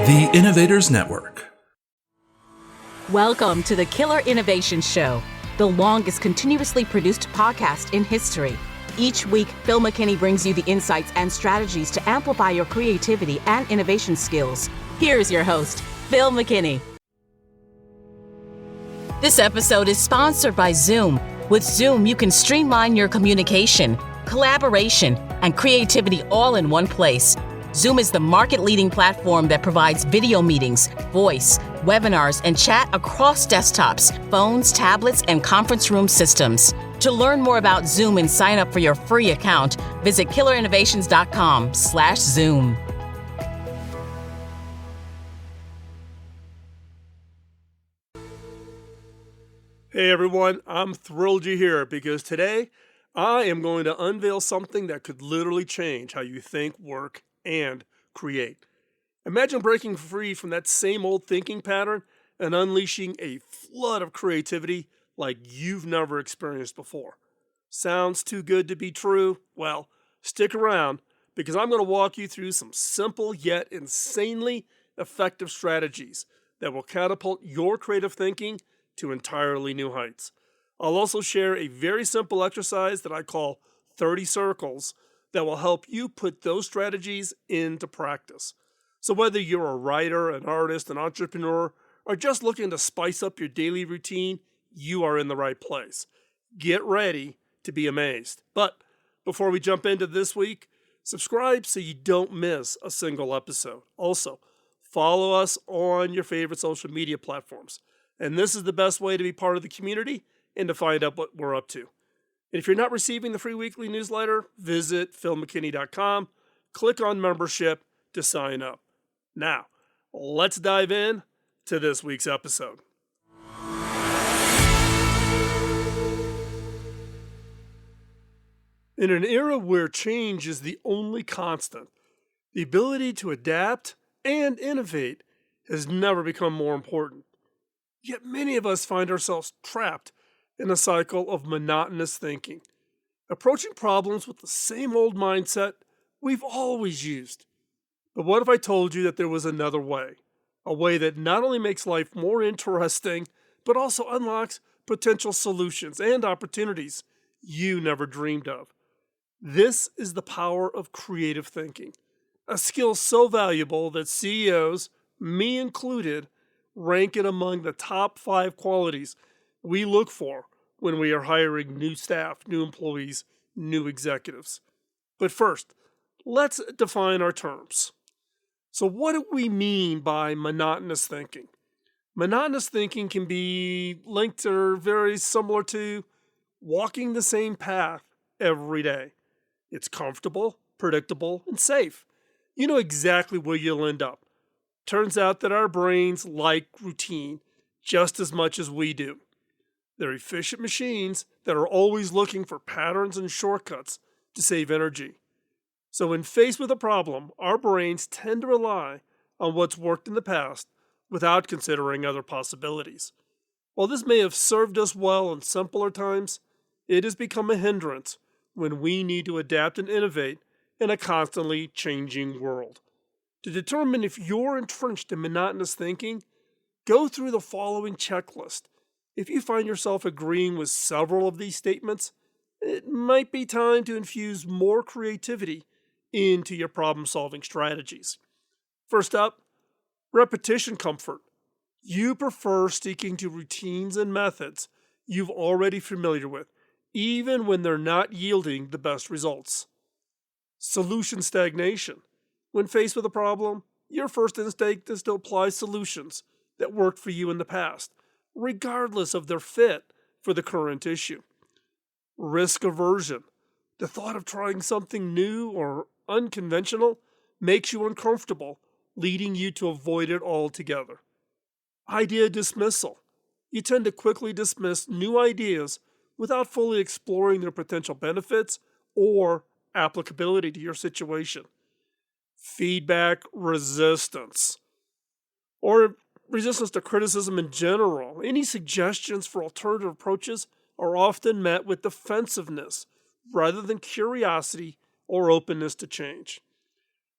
The Innovators Network. Welcome to the Killer Innovation Show, the longest continuously produced podcast in history. Each week, Phil McKinney brings you the insights and strategies to amplify your creativity and innovation skills. Here's your host, Phil McKinney. This episode is sponsored by Zoom. With Zoom, you can streamline your communication, collaboration, and creativity all in one place. Zoom is the market-leading platform that provides video meetings, voice, webinars, and chat across desktops, phones, tablets, and conference room systems. To learn more about Zoom and sign up for your free account, visit killerinnovations.com/Zoom. Hey everyone, I'm thrilled you're here because today I am going to unveil something that could literally change how you think, work, and create. Imagine breaking free from that same old thinking pattern and unleashing a flood of creativity like you've never experienced before. Sounds too good to be true? Well, stick around because I'm going to walk you through some simple yet insanely effective strategies that will catapult your creative thinking to entirely new heights. I'll also share a very simple exercise that I call 30 circles that will help you put those strategies into practice. So whether you're a writer, an artist, an entrepreneur, or just looking to spice up your daily routine, you are in the right place. Get ready to be amazed. But before we jump into this week, subscribe so you don't miss a single episode. Also, follow us on your favorite social media platforms. And this is the best way to be part of the community and to find out what we're up to. And if you're not receiving the free weekly newsletter, visit philmckinney.com, click on membership to sign up. Now, let's dive in to this week's episode. In an era where change is the only constant, the ability to adapt and innovate has never become more important. Yet many of us find ourselves trapped in a cycle of monotonous thinking, approaching problems with the same old mindset we've always used. But what if I told you that there was another way? A way that not only makes life more interesting, but also unlocks potential solutions and opportunities you never dreamed of. This is the power of creative thinking, a skill so valuable that CEOs, me included, rank it among the top 5 qualities we look for when we are hiring new staff, new employees, new executives. But first, let's define our terms. So what do we mean by monotonous thinking? Monotonous thinking can be linked or very similar to walking the same path every day. It's comfortable, predictable, and safe. You know exactly where you'll end up. Turns out that our brains like routine just as much as we do. They're efficient machines that are always looking for patterns and shortcuts to save energy. So when faced with a problem, our brains tend to rely on what's worked in the past without considering other possibilities. While this may have served us well in simpler times, it has become a hindrance when we need to adapt and innovate in a constantly changing world. To determine if you're entrenched in monotonous thinking, go through the following checklist. If you find yourself agreeing with several of these statements, it might be time to infuse more creativity into your problem-solving strategies. First up, repetition comfort. You prefer sticking to routines and methods you've already familiar with, even when they're not yielding the best results. Solution stagnation. When faced with a problem, your first instinct is to apply solutions that worked for you in the past, regardless of their fit for the current issue. Risk aversion. The thought of trying something new or unconventional makes you uncomfortable, leading you to avoid it altogether. Idea dismissal. You tend to quickly dismiss new ideas without fully exploring their potential benefits or applicability to your situation. Feedback resistance, or resistance to criticism in general. Any suggestions for alternative approaches are often met with defensiveness rather than curiosity or openness to change.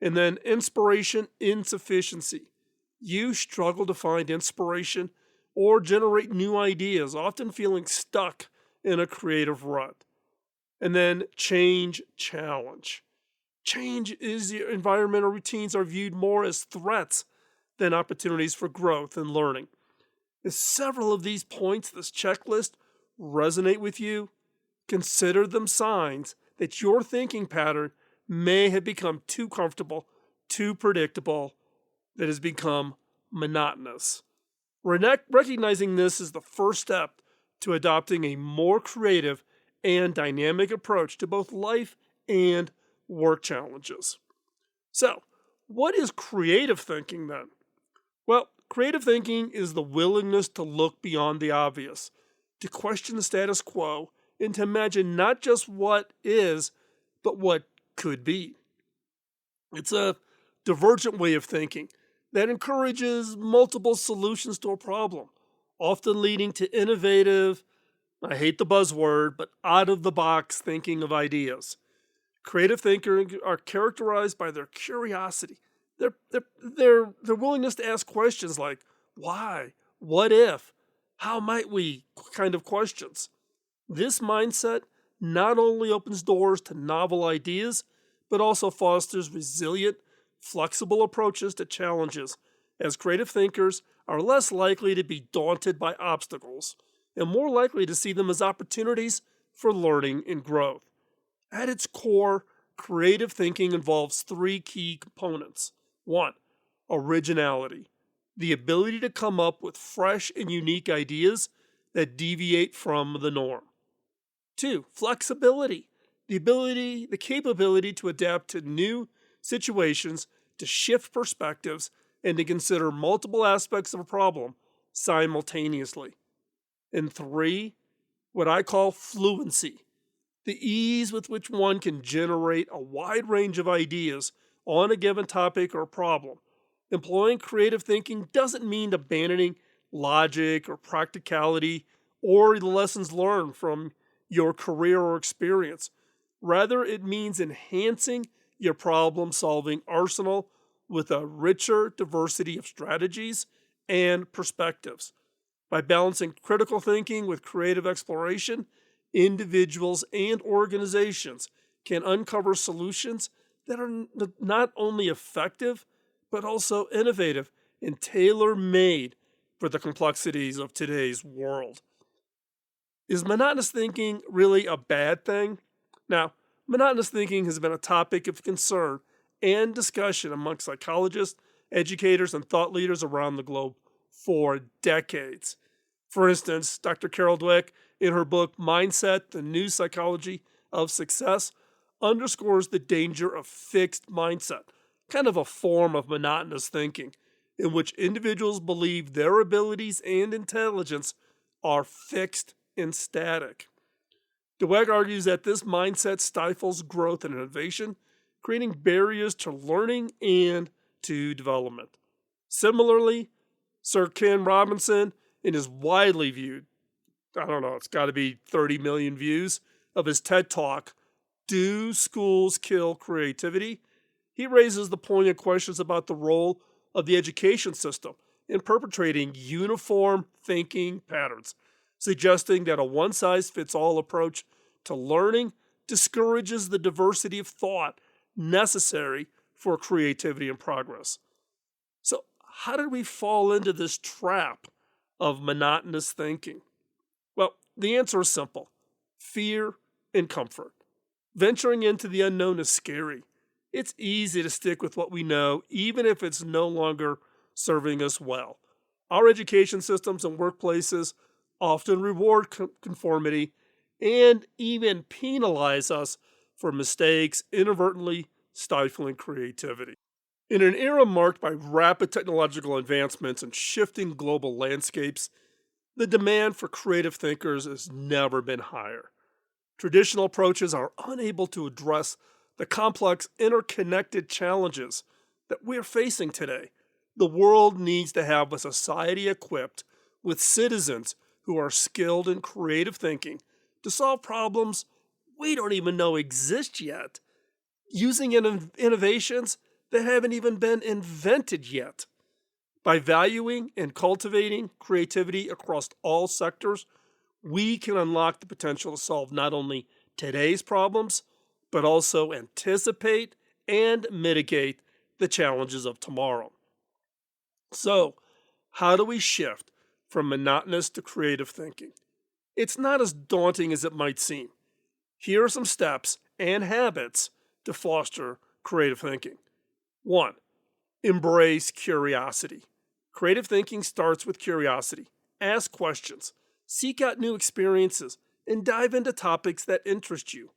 And then inspiration insufficiency. You struggle to find inspiration or generate new ideas, often feeling stuck in a creative rut. And then change, challenge. Change is your environmental routines are viewed more as threats than opportunities for growth and learning. If several of these points, this checklist, resonate with you, consider them signs that your thinking pattern may have become too comfortable, too predictable, that has become monotonous. Recognizing this is the first step to adopting a more creative and dynamic approach to both life and work challenges. So, what is creative thinking then? Well, creative thinking is the willingness to look beyond the obvious, to question the status quo, and to imagine not just what is, but what could be. It's a divergent way of thinking that encourages multiple solutions to a problem, often leading to innovative, I hate the buzzword, but out of the box thinking of ideas. Creative thinkers are characterized by their curiosity, their willingness to ask questions like why, what if, how might we kind of questions. This mindset not only opens doors to novel ideas, but also fosters resilient, flexible approaches to challenges, as creative thinkers are less likely to be daunted by obstacles and more likely to see them as opportunities for learning and growth. At its core, creative thinking involves three key components. One, originality, the ability to come up with fresh and unique ideas that deviate from the norm. Two, flexibility, the capability to adapt to new situations, to shift perspectives, and to consider multiple aspects of a problem simultaneously. And three, what I call fluency, the ease with which one can generate a wide range of ideas on a given topic or problem. Employing creative thinking doesn't mean abandoning logic or practicality or the lessons learned from your career or experience. Rather, it means enhancing your problem solving arsenal with a richer diversity of strategies and perspectives. By balancing critical thinking with creative exploration, individuals and organizations can uncover solutions that are not only effective, but also innovative and tailor made for the complexities of today's world. Is monotonous thinking really a bad thing? Now, monotonous thinking has been a topic of concern and discussion among psychologists, educators, and thought leaders around the globe for decades. For instance, Dr. Carol Dweck, in her book Mindset, The New Psychology of Success, underscores the danger of fixed mindset, kind of a form of monotonous thinking, in which individuals believe their abilities and intelligence are fixed and static. Dweck argues that this mindset stifles growth and innovation, creating barriers to learning and to development. Similarly, Sir Ken Robinson, in his widely viewed, it's got to be 30 million views, of his TED Talk, Do Schools Kill Creativity? He raises the poignant questions about the role of the education system in perpetrating uniform thinking patterns, suggesting that a one-size-fits-all approach to learning discourages the diversity of thought necessary for creativity and progress. So, how did we fall into this trap of monotonous thinking? Well, the answer is simple: fear and comfort. Venturing into the unknown is scary. It's easy to stick with what we know, even if it's no longer serving us well. Our education systems and workplaces often reward conformity and even penalize us for mistakes, inadvertently stifling creativity. In an era marked by rapid technological advancements and shifting global landscapes, the demand for creative thinkers has never been higher. Traditional approaches are unable to address the complex, interconnected challenges that we're facing today. The world needs to have a society equipped with citizens who are skilled in creative thinking to solve problems we don't even know exist yet, using innovations that haven't even been invented yet. By valuing and cultivating creativity across all sectors, we can unlock the potential to solve not only today's problems, but also anticipate and mitigate the challenges of tomorrow. So, how do we shift from monotonous to creative thinking? It's not as daunting as it might seem. Here are some steps and habits to foster creative thinking. 1. Embrace curiosity. Creative thinking starts with curiosity. Ask questions, seek out new experiences, and dive into topics that interest you.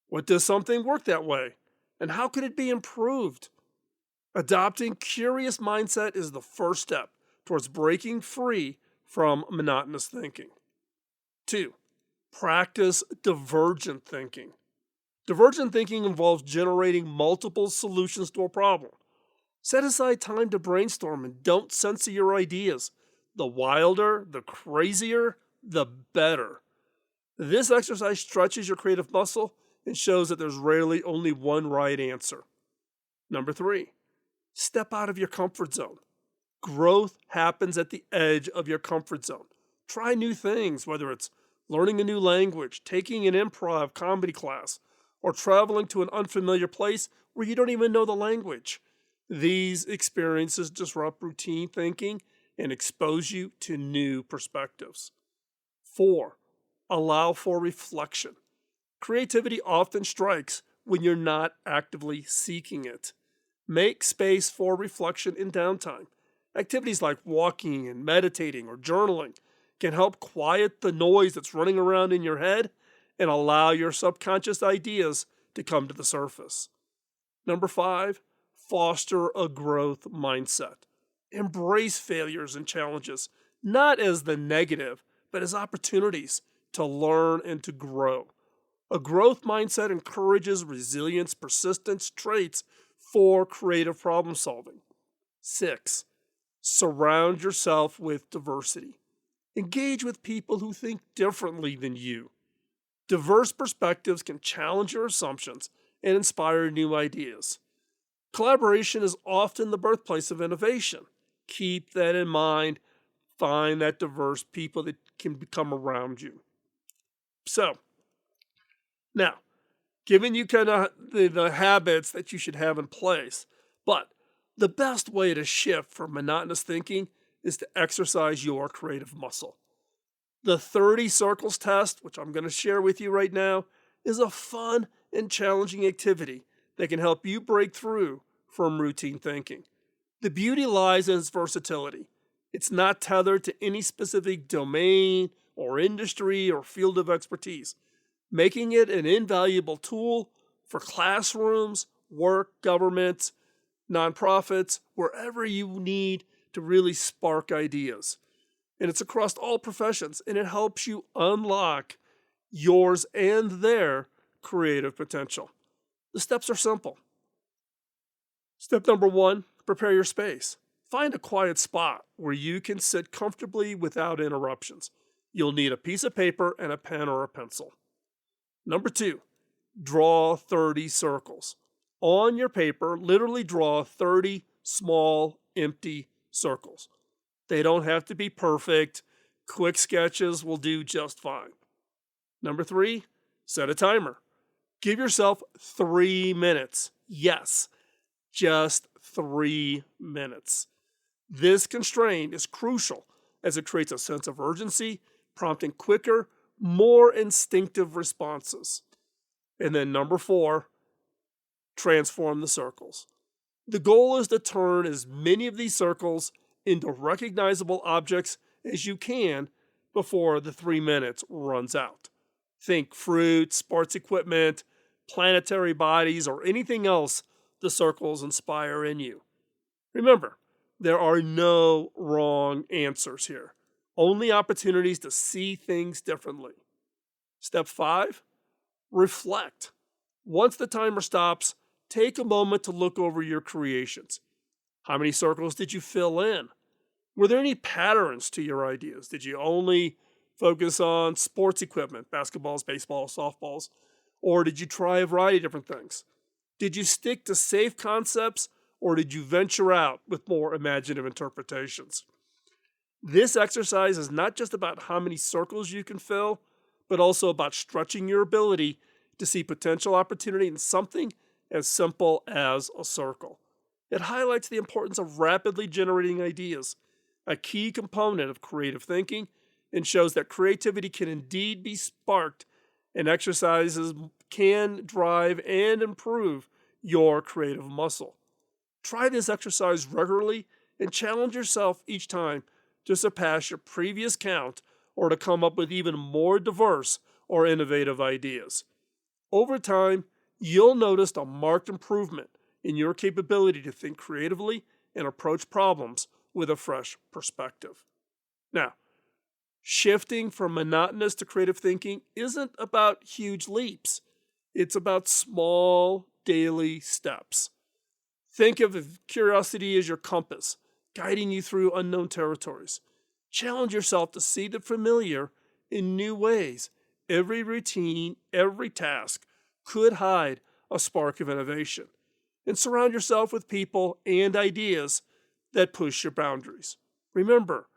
What does something work that way? And how could it be improved? Adopting curious mindset is the first step towards breaking free from monotonous thinking. 2. Practice divergent thinking. Divergent thinking involves generating multiple solutions to a problem. Set aside time to brainstorm and don't censor your ideas. The wilder, the crazier, the better. This exercise stretches your creative muscle and shows that there's rarely only one right answer. 3. Step out of your comfort zone. Growth happens at the edge of your comfort zone. Try new things, whether it's learning a new language, taking an improv comedy class, or traveling to an unfamiliar place where you don't even know the language. These experiences disrupt routine thinking and expose you to new perspectives. 4. Allow for reflection. Creativity often strikes when you're not actively seeking it. Make space for reflection in downtime. Activities like walking and meditating or journaling can help quiet the noise that's running around in your head and allow your subconscious ideas to come to the surface. 5. Foster a growth mindset. Embrace failures and challenges, not as the negative, but as opportunities to learn and to grow. A growth mindset encourages resilience, persistence, traits for creative problem solving. 6. Surround yourself with diversity. Engage with people who think differently than you. Diverse perspectives can challenge your assumptions and inspire new ideas. Collaboration is often the birthplace of innovation. Keep that in mind. Find that diverse people that can become around you. So, now, giving you kind of the habits that you should have in place, but the best way to shift from monotonous thinking is to exercise your creative muscle. The 30 circles test, which I'm going to share with you right now, is a fun and challenging activity that can help you break through from routine thinking. The beauty lies in its versatility. It's not tethered to any specific domain or industry or field of expertise, making it an invaluable tool for classrooms, work, government, nonprofits, wherever you need to really spark ideas. And it's across all professions, and it helps you unlock yours and their creative potential. The steps are simple. Step number 1, prepare your space. Find a quiet spot where you can sit comfortably without interruptions. You'll need a piece of paper and a pen or a pencil. Number 2, draw 30 circles. On your paper, literally draw 30 small, empty circles. They don't have to be perfect. Quick sketches will do just fine. Number 3, set a timer. Give yourself 3 minutes. Yes, just 3 minutes. This constraint is crucial as it creates a sense of urgency, prompting quicker, more instinctive responses. And then number 4, transform the circles. The goal is to turn as many of these circles into recognizable objects as you can before the 3 minutes runs out. Think fruit, sports equipment, planetary bodies, or anything else the circles inspire in you. Remember, there are no wrong answers here, only opportunities to see things differently. Step 5, reflect. Once the timer stops, take a moment to look over your creations. How many circles did you fill in? Were there any patterns to your ideas? Did you only focus on sports equipment, basketballs, baseballs, softballs? Or did you try a variety of different things? Did you stick to safe concepts, or did you venture out with more imaginative interpretations? This exercise is not just about how many circles you can fill, but also about stretching your ability to see potential opportunity in something as simple as a circle. It highlights the importance of rapidly generating ideas, a key component of creative thinking, and shows that creativity can indeed be sparked, and exercises can drive and improve your creative muscle. Try this exercise regularly and challenge yourself each time to surpass your previous count or to come up with even more diverse or innovative ideas. Over time, you'll notice a marked improvement in your capability to think creatively and approach problems with a fresh perspective. Now, shifting from monotonous to creative thinking isn't about huge leaps. It's about small, daily steps. Think of curiosity as your compass, guiding you through unknown territories. Challenge yourself to see the familiar in new ways. Every routine, every task could hide a spark of innovation. And surround yourself with people and ideas that push your boundaries. Remember,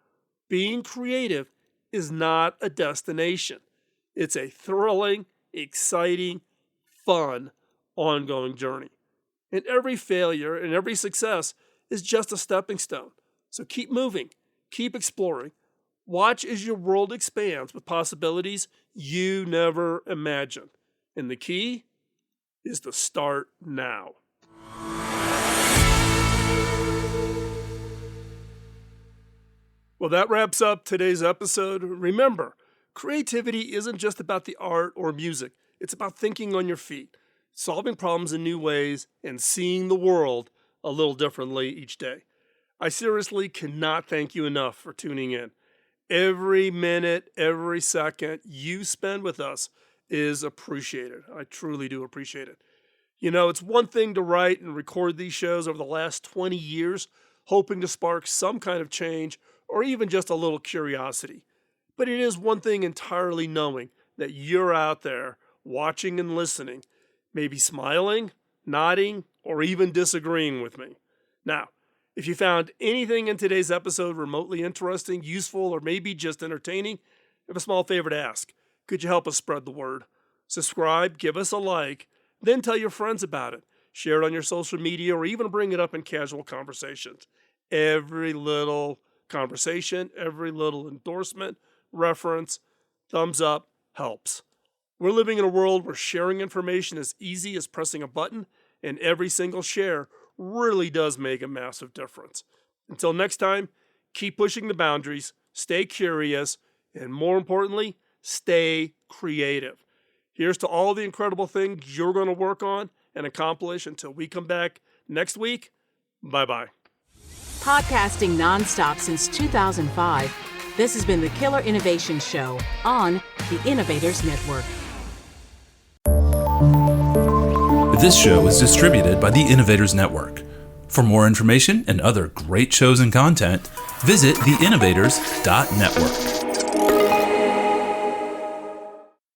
being creative is not a destination. It's a thrilling, exciting, fun, ongoing journey. And every failure and every success is just a stepping stone. So keep moving, keep exploring. Watch as your world expands with possibilities you never imagined. And the key is to start now. Well, that wraps up today's episode. Remember, creativity isn't just about the art or music. It's about thinking on your feet, solving problems in new ways, and seeing the world a little differently each day. I seriously cannot thank you enough for tuning in. Every minute, every second you spend with us is appreciated. I truly do appreciate it. You know, it's one thing to write and record these shows over the last 20 years, hoping to spark some kind of change or even just a little curiosity. But it is one thing entirely knowing that you're out there watching and listening, maybe smiling, nodding, or even disagreeing with me. Now, if you found anything in today's episode remotely interesting, useful, or maybe just entertaining, I have a small favor to ask. Could you help us spread the word? Subscribe, give us a like, then tell your friends about it. Share it on your social media or even bring it up in casual conversations. Every little conversation, every little endorsement, reference, thumbs up helps. We're living in a world where sharing information is easy as pressing a button, and every single share really does make a massive difference. Until next time, keep pushing the boundaries, stay curious, and more importantly, stay creative. Here's to all the incredible things you're going to work on and accomplish until we come back next week. Bye-bye. Podcasting nonstop since 2005, this has been the Killer Innovation Show on the Innovators Network. This show is distributed by the Innovators Network. For more information and other great shows and content, visit theinnovators.network.